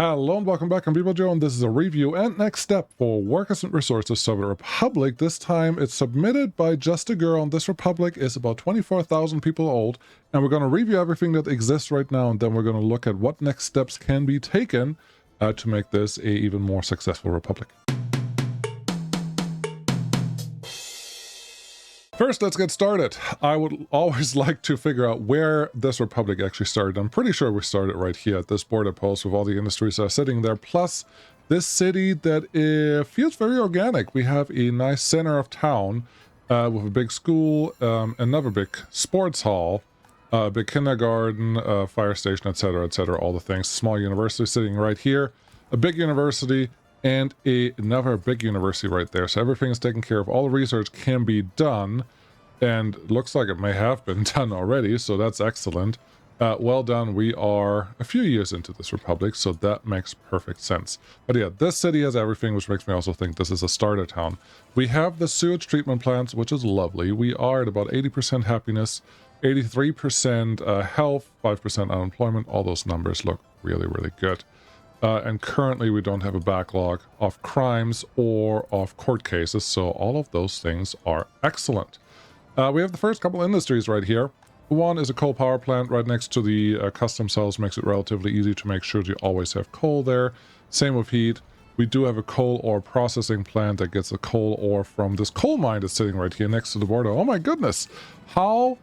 Hello and welcome back. I'm bballjo, and this is a review and next step for Workers and Resources Soviet Republic. This time it's submitted by Just a Girl, and this republic is about 24,000 people old. And we're going to review everything that exists right now, and then we're going to look at what next steps can be taken to make this a even more successful republic. First, let's get started. I would always like to figure out where this republic actually started. I'm pretty sure we started right here at this border post with all the industries that are sitting there, plus this city that feels very organic. We have a nice center of town with a big school, another big sports hall, a big kindergarten, fire station, etc., all the things. Small university sitting right here, a big university, and another big university right there. So everything is taken care of. All the research can be done, and looks like it may have been done already, so that's excellent. Well done. We are a few years into this republic, so that makes perfect sense. But yeah, this city has everything, which makes me also think this is a starter town. We have the sewage treatment plants, which is lovely. We are at about 80% happiness, 83% health, 5% unemployment. All those numbers look really, really good. And currently we don't have a backlog of crimes or of court cases, so all of those things are excellent. We have the first couple industries right here. One is a coal power plant right next to the custom cells, makes it relatively easy to make sure you always have coal there. Same with heat. We do have a coal ore processing plant that gets the coal ore from this coal mine that's sitting right here next to the border. Oh my goodness! How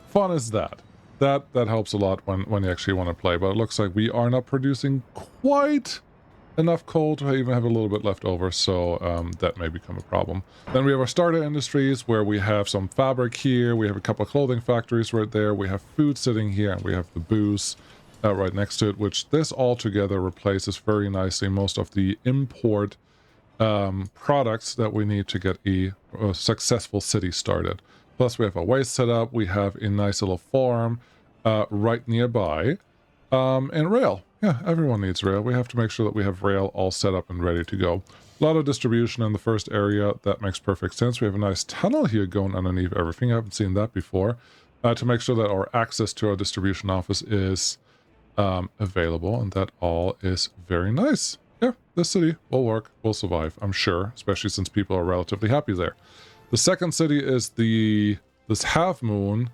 fun is that? That helps a lot when you actually want to play, but it looks like we are not producing quite enough coal to even have a little bit left over, so that may become a problem. Then we have our starter industries, where we have some fabric here, we have a couple of clothing factories right there, we have food sitting here, and we have the booze right next to it, which this all together replaces very nicely most of the import products that we need to get a successful city started. Plus we have a waste set up, we have a nice little farm right nearby, and rail. Yeah, everyone needs rail. We have to make sure that we have rail all set up and ready to go. A lot of distribution in the first area. That makes perfect sense. We have a nice tunnel here going underneath everything. I haven't seen that before. To make sure that our access to our distribution office is available, and that all is very nice. Yeah, this city will work, will survive, I'm sure, especially since people are relatively happy there. The second city is this half moon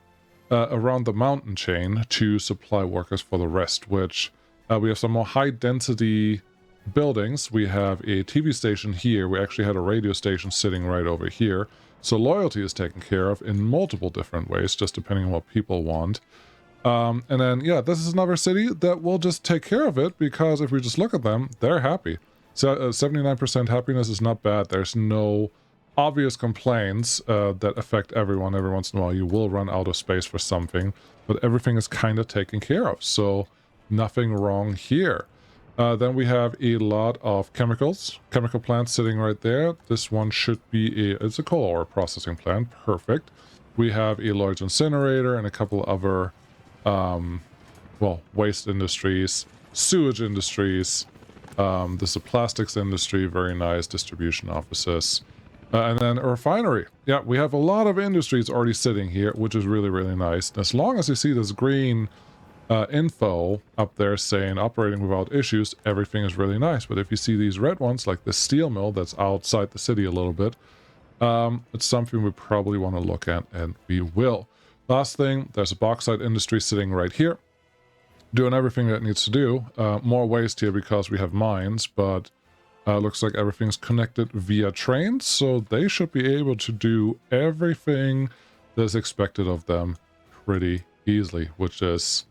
around the mountain chain to supply workers for the rest, which we have some more high density buildings. We have a TV station here. We actually had a radio station sitting right over here. So loyalty is taken care of in multiple different ways, just depending on what people want. And then, yeah, this is another city that will just take care of it, because if we just look at them, they're happy. So 79% happiness is not bad. There's no obvious complaints that affect everyone. Every once in a while you will run out of space for something, but everything is kind of taken care of, so nothing wrong here. Then we have a lot of chemical plants sitting right there. This one should be it's a coal ore processing plant. Perfect. We have a large incinerator and a couple other waste industries, sewage industries. This is a plastics industry, very nice. Distribution offices. And then a refinery. Yeah, we have a lot of industries already sitting here, which is really, really nice. And as long as you see this green info up there saying operating without issues, everything is really nice. But if you see these red ones, like the steel mill that's outside the city a little bit, it's something we probably want to look at, and we will. Last thing, there's a bauxite industry sitting right here, doing everything that it needs to do. More waste here because we have mines, but looks like everything's connected via trains, so they should be able to do everything that's expected of them pretty easily, which is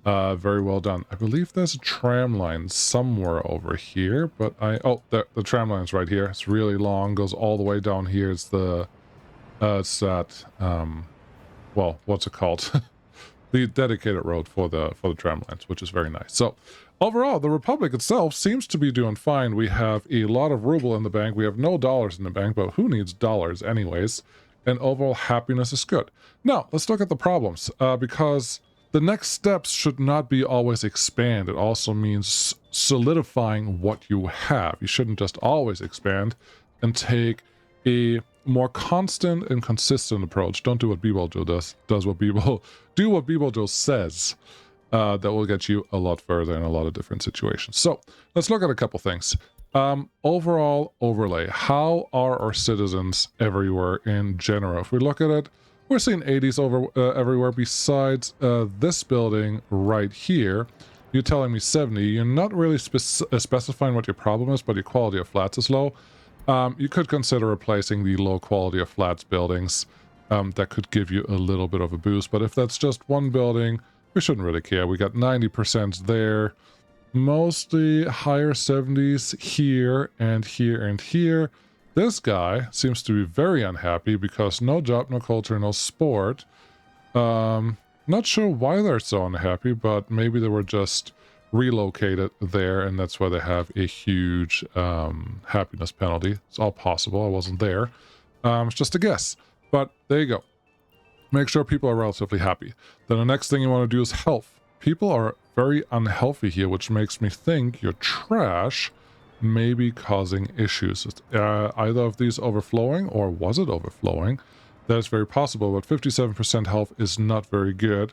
very well done. I believe there's a tram line somewhere over here, but the tram line's right here. It's really long, goes all the way down here. It's the what's it called? The dedicated road for the tram lines, which is very nice. So overall, the republic itself seems to be doing fine. We have a lot of ruble in the bank. We have no dollars in the bank, but who needs dollars anyways? And overall happiness is good. Now let's look at the problems, because the next steps should not be always expand. It also means solidifying what you have. You shouldn't just always expand, and take a more constant and consistent approach. Don't do what bballjo does. Do what bballjo says. that will get you a lot further in a lot of different situations. So let's look at a couple things. Overall overlay. How are our citizens everywhere in general? If we look at it, we're seeing 80s everywhere besides this building right here. You're telling me 70. You're not really specifying what your problem is, but your quality of flats is low. You could consider replacing the low quality of flats buildings. That could give you a little bit of a boost, but if that's just one building, we shouldn't really care. We got 90% there. Mostly higher 70s here and here and here. This guy seems to be very unhappy because no job, no culture, no sport. Not sure why they're so unhappy, but maybe they were just relocated there and that's why they have a huge happiness penalty. It's all possible. I wasn't there. It's just a guess. But there you go. Make sure people are relatively happy. Then the next thing you want to do is health. People are very unhealthy here, which makes me think your trash may be causing issues. Either of these overflowing, or was it overflowing? That is very possible, but 57% health is not very good.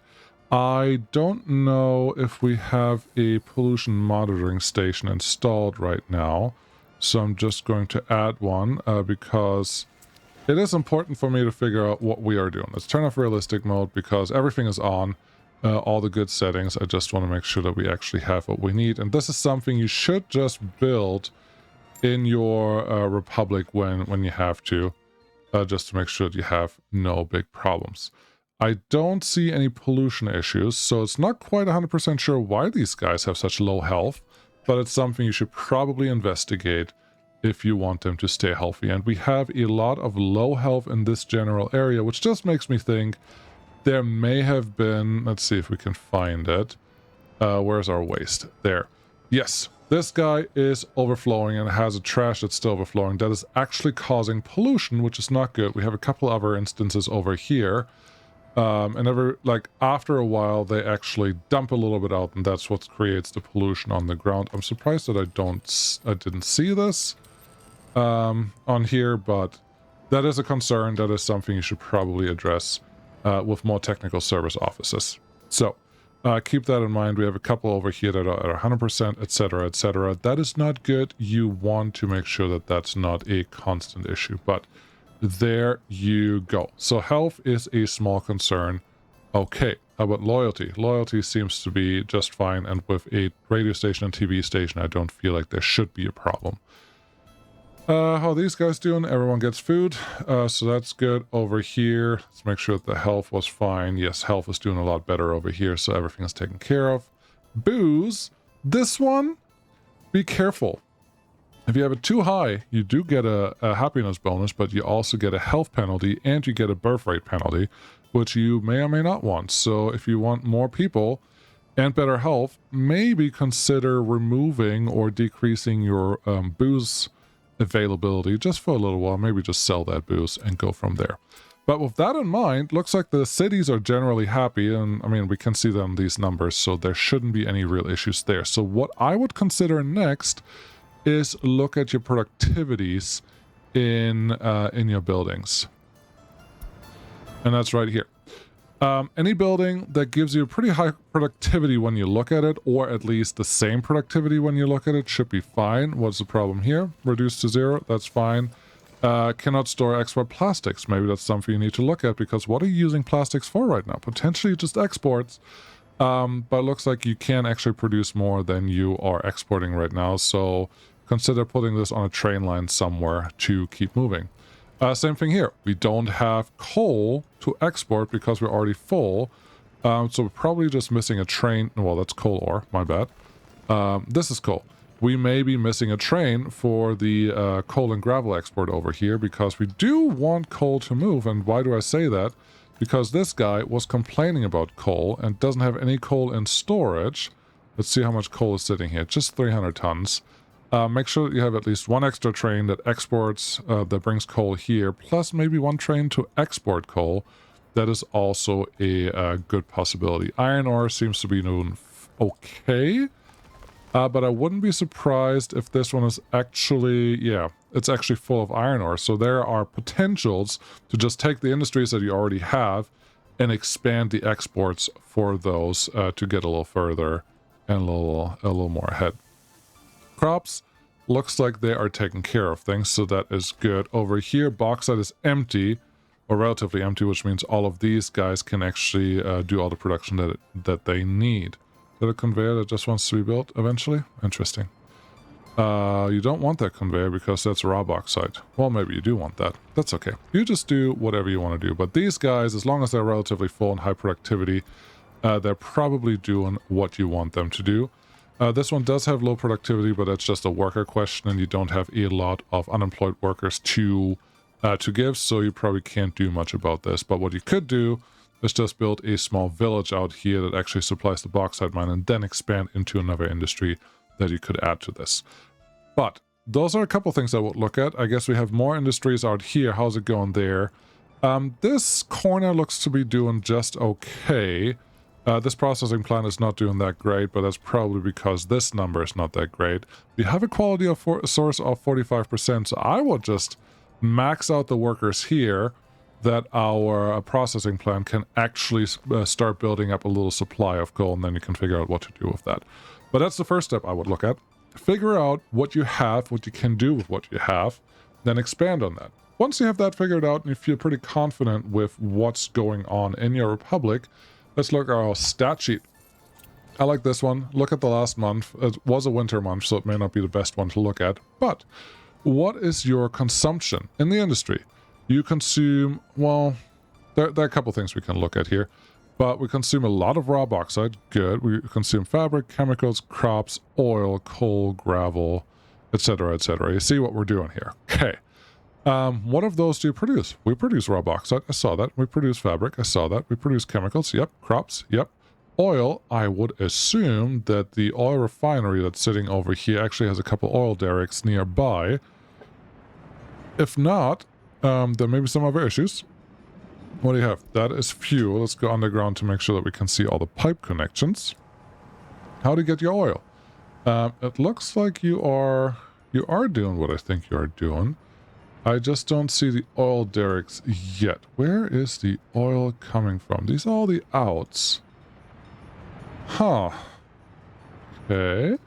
I don't know if we have a pollution monitoring station installed right now, so I'm just going to add one because it is important for me to figure out what we are doing. Let's turn off realistic mode because everything is on, all the good settings. I just want to make sure that we actually have what we need. And this is something you should just build in your Republic when you have to, just to make sure that you have no big problems. I don't see any pollution issues, so it's not quite 100% sure why these guys have such low health, but it's something you should probably investigate if you want them to stay healthy. And we have a lot of low health in this general area, which just makes me think there may have been, let's see if we can find it. Where's our waste? There. Yes, this guy is overflowing and has a trash that's still overflowing. That is actually causing pollution, which is not good. We have a couple other instances over here. And after a while, they actually dump a little bit out, and that's what creates the pollution on the ground. I'm surprised that I didn't see this on here, but that is a concern. That is something you should probably address with more technical service offices. So keep that in mind. We have a couple over here that are at 100%, etc., etc. That is not good. You want to make sure that that's not a constant issue, but there you go. So health is a small concern. Okay, how about loyalty? Loyalty seems to be just fine, and with a radio station and TV station, I don't feel like there should be a problem. How are these guys doing? Everyone gets food, so that's good. Over here, let's make sure that the health was fine. Yes, health is doing a lot better over here, so everything is taken care of. Booze, this one, be careful. If you have it too high, you do get a happiness bonus, but you also get a health penalty and you get a birth rate penalty, which you may or may not want. So if you want more people and better health, maybe consider removing or decreasing your booze availability just for a little while. Maybe just sell that booze and go from there. But with that in mind, looks like the cities are generally happy, and I mean, we can see them in these numbers, so there shouldn't be any real issues there. So what I would consider next is look at your productivities in your buildings. And that's right here. Any building that gives you pretty high productivity when you look at it, or at least the same productivity when you look at it, should be fine. What's the problem here? Reduced to 0, that's fine. Cannot store export plastics. Maybe that's something you need to look at, because what are you using plastics for right now? Potentially just exports. But it looks like you can actually produce more than you are exporting right now, so consider putting this on a train line somewhere to keep moving. Same thing here. We don't have coal to export because we're already full, so we're probably just missing a train. Well, that's coal ore, my bad. This is coal. We may be missing a train for the coal and gravel export over here, because we do want coal to move. And why do I say that? Because this guy was complaining about coal and doesn't have any coal in storage. Let's see how much coal is sitting here. Just 300 tons. Make sure that you have at least one extra train that exports, that brings coal here, plus maybe one train to export coal. That is also a good possibility. Iron ore seems to be doing okay, but I wouldn't be surprised if this one is actually, yeah, it's actually full of iron ore. So there are potentials to just take the industries that you already have and expand the exports for those to get a little further and a little more ahead. Crops, looks like they are taking care of things, so that is good. Over here, bauxite is empty, or relatively empty, which means all of these guys can actually do all the production that they need. Is that a conveyor that just wants to be built eventually? Interesting. You don't want that conveyor because that's raw bauxite. Well, maybe you do want that. That's okay. You just do whatever you want to do. But these guys, as long as they're relatively full and high productivity, they're probably doing what you want them to do. This one does have low productivity, but that's just a worker question, and you don't have a lot of unemployed workers to give, so you probably can't do much about this. But what you could do is just build a small village out here that actually supplies the bauxite mine, and then expand into another industry that you could add to this. But those are a couple things I would look at. I guess we have more industries out here. How's it going there? This corner looks to be doing just okay. This processing plant is not doing that great, but that's probably because this number is not that great. We have a quality of source of 45%, so I will just max out the workers here that our processing plant can actually start building up a little supply of coal, and then you can figure out what to do with that. But that's the first step I would look at. Figure out what you have, what you can do with what you have, then expand on that. Once you have that figured out and you feel pretty confident with what's going on in your republic, let's look at our stat sheet. I like this one. Look at the last month. It was a winter month, so it may not be the best one to look at. But what is your consumption in the industry? You consume, well, there are a couple things we can look at here. But we consume a lot of raw bauxite. Good. We consume fabric, chemicals, crops, oil, coal, gravel, etc., etc. You see what we're doing here. Okay. What of those do you produce? We produce raw bauxite. I saw that. We produce fabric. I saw that. We produce chemicals. Yep. Crops. Yep. Oil. I would assume that the oil refinery that's sitting over here actually has a couple oil derricks nearby. If not, there may be some other issues. What do you have? That is fuel. Let's go underground to make sure that we can see all the pipe connections. How to get your oil? It looks like you are doing what I think you are doing. I just don't see the oil derricks yet. Where is the oil coming from? These are all the outs. Huh. Okay.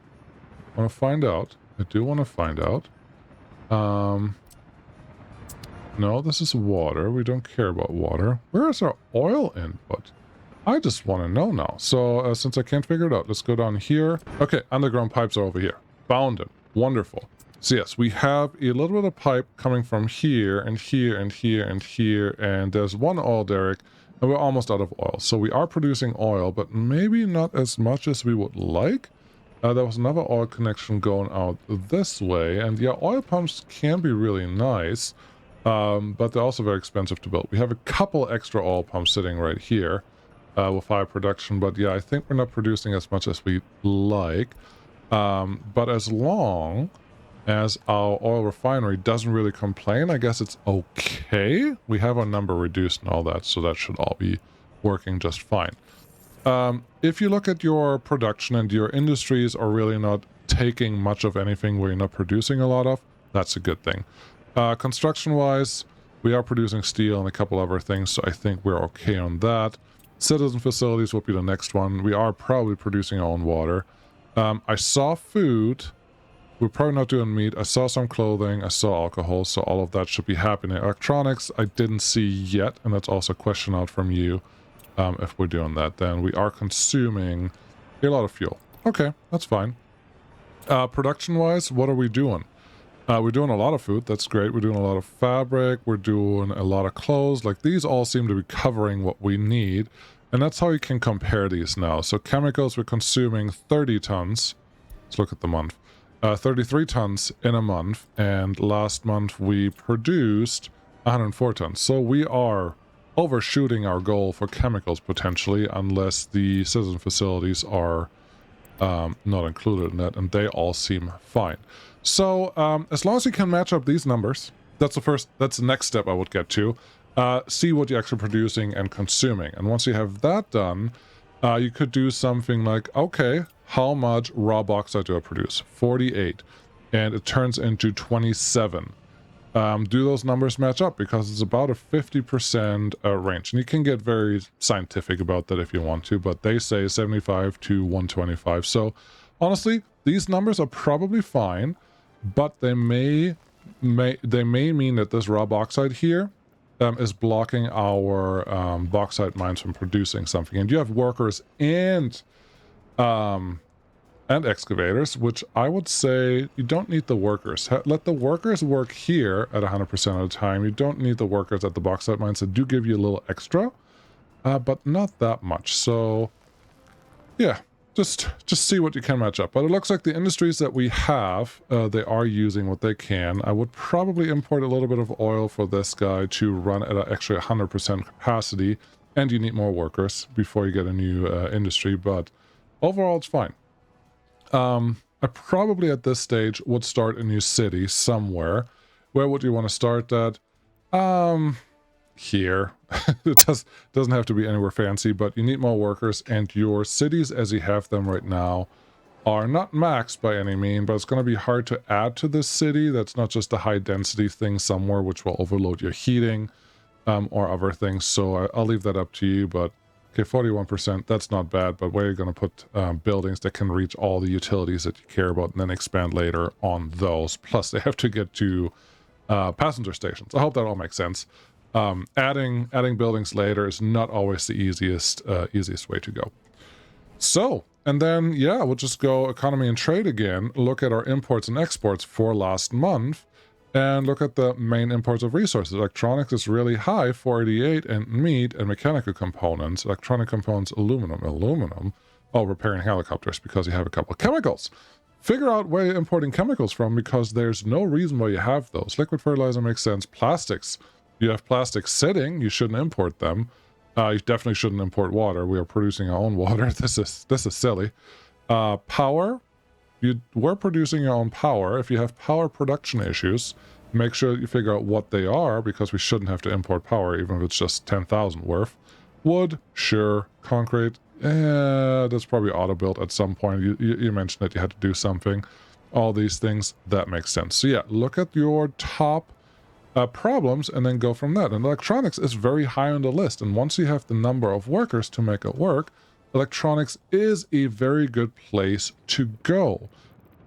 Want to find out. I do want to find out. No, this is water. We don't care about water. Where is our oil input? I just want to know now. So, since I can't figure it out, let's go down here. Okay, underground pipes are over here. Found them. Wonderful. So yes, we have a little bit of pipe coming from here, and here, and here, and here, and there's one oil derrick, and we're almost out of oil. So we are producing oil, but maybe not as much as we would like. There was another oil connection going out this way, and yeah, oil pumps can be really nice. But they're also very expensive to build. We have a couple extra oil pumps sitting right here with high production, but yeah, I think we're not producing as much as we like. But as long as our oil refinery doesn't really complain, I guess it's okay. We have our number reduced and all that, so that should all be working just fine. If you look at your production and your industries are really not taking much of anything where you're not producing a lot of, that's a good thing. Construction-wise, we are producing steel and a couple other things, so I think we're okay on that. Citizen facilities will be the next one. We are probably producing our own water. I saw food. We're probably not doing meat. I saw some clothing. I saw alcohol, so all of that should be happening. Electronics, I didn't see yet, and that's also a question out from you. If we're doing that, then we are consuming a lot of fuel. Okay, that's fine. Production-wise, what are we doing? We're doing a lot of food. That's great. We're doing a lot of fabric. We're doing a lot of clothes. Like, these all seem to be covering what we need. And that's how you can compare these now. So chemicals, we're consuming 30 tons. Let's look at the month. 33 tons in a month. And last month we produced 104 tons. So we are overshooting our goal for chemicals potentially, unless the citizen facilities are not included in that. And they all seem fine. So, as long as you can match up these numbers, that's the next step I would get to. See what you're actually producing and consuming. And once you have that done, you could do something like, okay, how much raw bauxite do I produce? 48. And it turns into 27. do those numbers match up? Because it's about a 50% range. And you can get very scientific about that if you want to, but they say 75 to 125. So honestly, these numbers are probably fine, but they may mean that this raw bauxite here is blocking our bauxite mines from producing something. And you have workers and excavators, which I would say you don't need the workers. Let the workers work here at 100% of the time. You don't need the workers at the bauxite mines that do give you a little extra, but not that much. So yeah, just see what you can match up. But it looks like the industries that we have, they are using what they can. I would probably import a little bit of oil for this guy to run at an extra 100% capacity, and you need more workers before you get a new industry, but overall it's fine. I probably at this stage would start a new city somewhere. Where would you want to start that? Here. It doesn't have to be anywhere fancy, but you need more workers, and your cities as you have them right now are not maxed by any mean, but it's going to be hard to add to this city. That's not just a high density thing somewhere, which will overload your heating or other things. So I'll leave that up to you, but okay, 41%, that's not bad, but where you're going to put buildings that can reach all the utilities that you care about and then expand later on those. Plus, they have to get to passenger stations. I hope that all makes sense. Adding buildings later is not always the easiest way to go. So, and then, yeah, we'll just go economy and trade again, look at our imports and exports for last month, and look at the main imports of resources. Electronics is really high, 488, and meat and mechanical components. Electronic components, aluminum. Oh, repairing helicopters because you have a couple of chemicals. Figure out where you're importing chemicals from, because there's no reason why you have those. Liquid fertilizer makes sense. Plastics. You have plastics sitting, you shouldn't import them. You definitely shouldn't import water. We are producing our own water. This is silly. Power. We're producing your own power. If you have power production issues, make sure that you figure out what they are, because we shouldn't have to import power, even if it's just 10,000 worth. Wood, sure. Concrete, that's probably auto-built at some point. You mentioned that you had to do something. All these things, that makes sense. So yeah, look at your top problems and then go from that. And electronics is very high on the list. And once you have the number of workers to make it work, electronics is a very good place to go.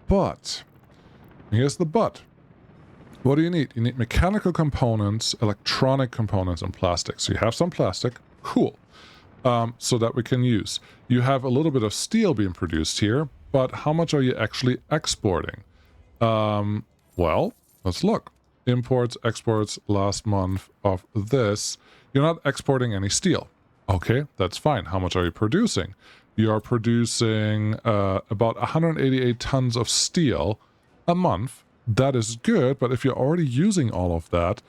But, here's the but. What do you need? You need mechanical components, electronic components, and plastic. So you have some plastic, cool, so that we can use. You have a little bit of steel being produced here, but how much are you actually exporting? Well, let's look. Imports, exports last month of this. You're not exporting any steel. Okay, that's fine. How much are you producing? You are producing about 188 tons of steel a month. That is good, but if you're already using all of that,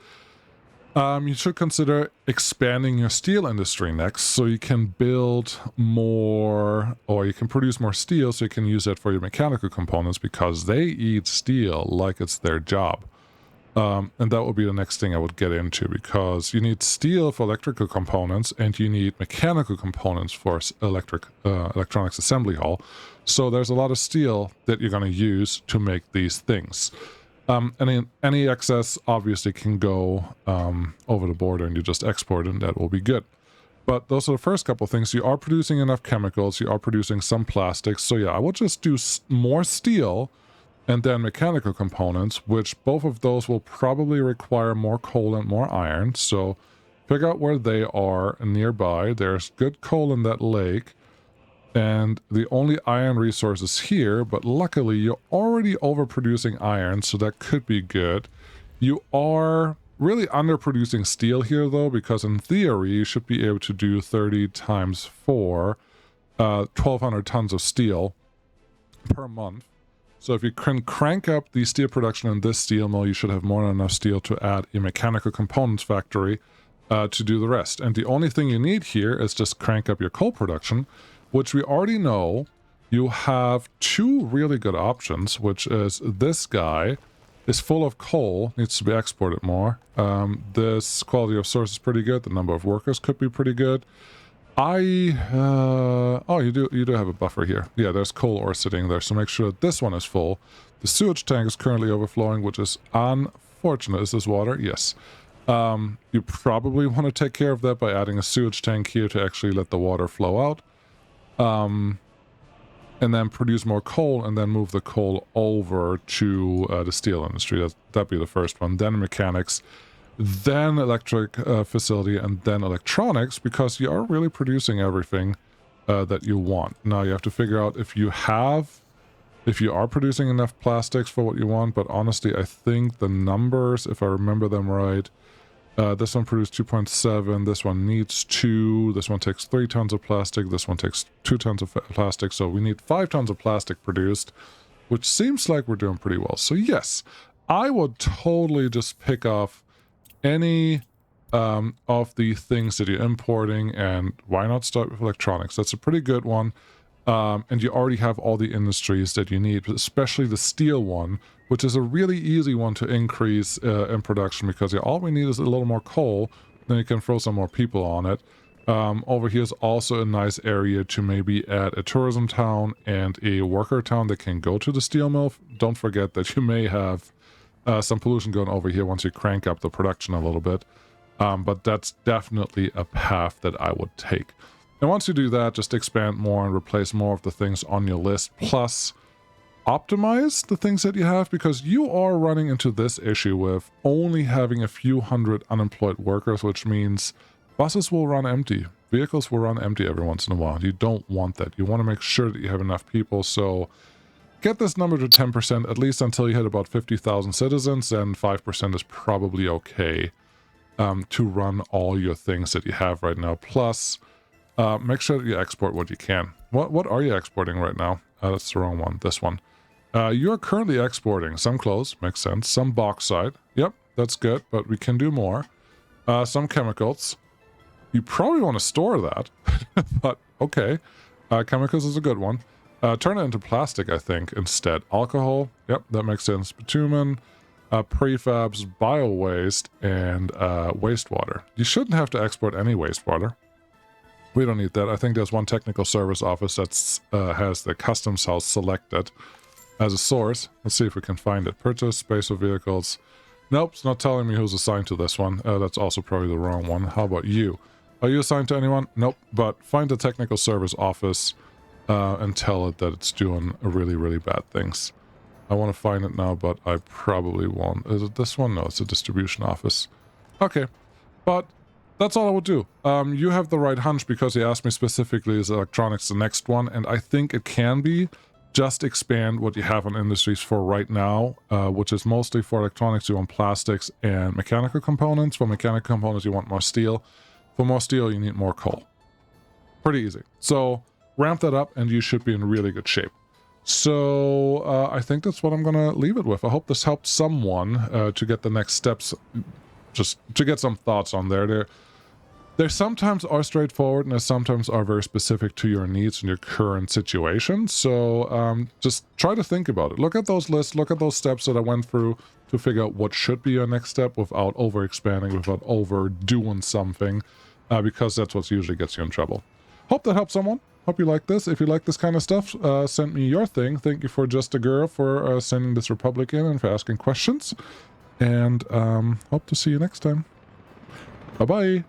you should consider expanding your steel industry next, so you can build more, or you can produce more steel so you can use it for your mechanical components, because they eat steel like it's their job. And that would be the next thing I would get into, because you need steel for electrical components and you need mechanical components for electronics assembly hall. So there's a lot of steel that you're going to use to make these things. Any excess obviously can go over the border and you just export it, and that will be good. But those are the first couple things. You are producing enough chemicals, you are producing some plastics. So yeah, I would just do more steel and then mechanical components, which both of those will probably require more coal and more iron. So figure out where they are nearby. There's good coal in that lake, and the only iron resource is here, but luckily you're already overproducing iron, so that could be good. You are really underproducing steel here though, because in theory you should be able to do 30 times 4, 1,200 tons of steel per month. So if you can crank up the steel production in this steel mill, you should have more than enough steel to add a mechanical components factory to do the rest. And the only thing you need here is just crank up your coal production, which we already know. You have two really good options, which is this guy is full of coal, needs to be exported more. This quality of source is pretty good. The number of workers could be pretty good. Oh, you do have a buffer here. Yeah, there's coal ore sitting there, so make sure that this one is full. The sewage tank is currently overflowing, which is unfortunate. unfortunate. Is this water? Yes. You probably want to take care of that by adding a sewage tank here to actually let the water flow out. And then produce more coal, and then move the coal over to the steel industry. That'd be the first one. Then mechanics, then electric facility, and then electronics, because you are really producing everything that you want. Now you have to figure out if you are producing enough plastics for what you want, but honestly, I think the numbers, if I remember them right, this one produced 2.7, this one needs 2, this one takes 3 tons of plastic, this one takes 2 tons of plastic, so we need 5 tons of plastic produced, which seems like we're doing pretty well. So yes, I would totally just pick off any of the things that you're importing, and why not start with electronics? That's a pretty good one. And you already have all the industries that you need, especially the steel one, which is a really easy one to increase in production, because all we need is a little more coal, then you can throw some more people on it. Over here is also a nice area to maybe add a tourism town and a worker town that can go to the steel mill. Don't forget that you may have some pollution going over here once you crank up the production a little bit. But that's definitely a path that I would take. And once you do that, just expand more and replace more of the things on your list, plus optimize the things that you have, because you are running into this issue with only having a few hundred unemployed workers, which means buses will run empty, vehicles will run empty every once in a while. You don't want that. You want to make sure that you have enough people, so get this number to 10%, at least until you hit about 50,000 citizens, and 5% is probably okay to run all your things that you have right now. Plus, make sure that you export what you can. What are you exporting right now? That's the wrong one. This one. You're currently exporting some clothes. Makes sense. Some bauxite. Yep, that's good, but we can do more. Some chemicals. You probably want to store that, but okay. Chemicals is a good one. Turn it into plastic, I think, instead. Alcohol. Yep, that makes sense. Bitumen. Prefabs, bio-waste, and wastewater. You shouldn't have to export any wastewater. We don't need that. I think there's one technical service office that has the customs house selected as a source. Let's see if we can find it. Purchase, space of vehicles. Nope, it's not telling me who's assigned to this one. That's also probably the wrong one. How about you? Are you assigned to anyone? Nope, but find the technical service office and tell it that it's doing really, really bad things. I want to find it now, but I probably won't. Is it this one? No, it's a distribution office. Okay, but that's all I would do. You have the right hunch, because you asked me specifically, is electronics the next one? And I think it can be. Just expand what you have on industries for right now, which is mostly for electronics, you want plastics and mechanical components. For mechanical components, you want more steel. For more steel, you need more coal. Pretty easy. So ramp that up and you should be in really good shape. So I think that's what I'm going to leave it with. I hope this helped someone to get the next steps, just to get some thoughts on there. They sometimes are straightforward, and they sometimes are very specific to your needs and your current situation. So just try to think about it. Look at those lists, look at those steps that I went through to figure out what should be your next step without over-expanding, without overdoing something, because that's what usually gets you in trouble. Hope that helps someone. Hope you like this. If you like this kind of stuff, send me your thing. Thank you for Just a Girl for sending this Republic in and for asking questions. And hope to see you next time. Bye-bye.